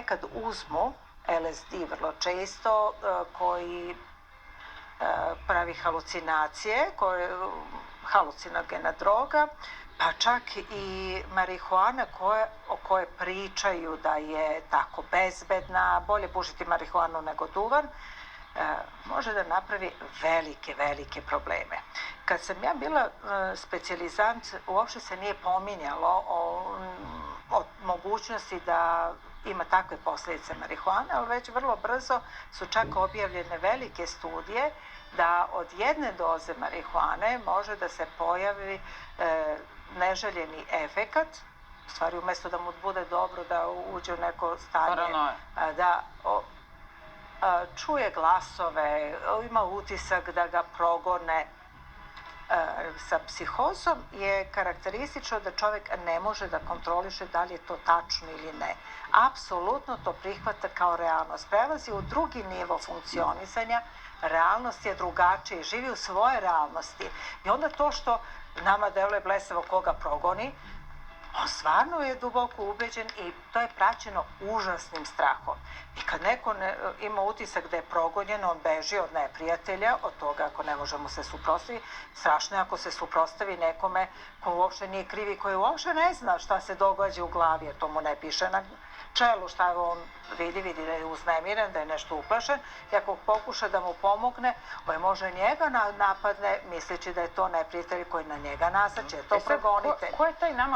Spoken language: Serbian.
nekad uzmu LSD vrlo često, koji pravi halucinacije, halucinogena droga, pa čak i marihuana o kojoj pričaju da je tako bezbedna, bolje pušiti marihuanu nego duvan, može da napravi velike probleme. Kad sam ja bila specijalizant, uopšte se nije pominjalo o mogućnosti da ima takve posljedice marihuane, ali već vrlo brzo su čak objavljene velike studije da od jedne doze marihuane može da se pojavi neželjeni efekat, u stvari umjesto da mu bude dobro da uđe u neko stanje, da čuje glasove, ima utisak da ga progone. Sa psihozom je karakteristično da čovjek ne može da kontroliše da li je to tačno ili ne. Apsolutno to prihvata kao realnost. Prelazi u drugi nivo funkcionisanja, realnost je drugačija, živi u svoje realnosti. I onda to što nama deluje blesavo koga progoni, on stvarno je duboko ubeđen i to je praćeno užasnim strahom. I kad neko ima utisak da je progonjen, on beži od neprijatelja, od toga ako ne može mu se suprotstaviti. Strašno je ako se suprotstavi nekome ko uopšte nije kriv i koji uopšte ne zna šta se događa u glavi, jer to mu ne piše na čelu, šta on vidi da je uznemiren, da je nešto uplašen, i ako pokuša da mu pomogne, može njega napadne misleći da je to neprijatelj koji na njega nasaće, to progonite. Ko je taj nama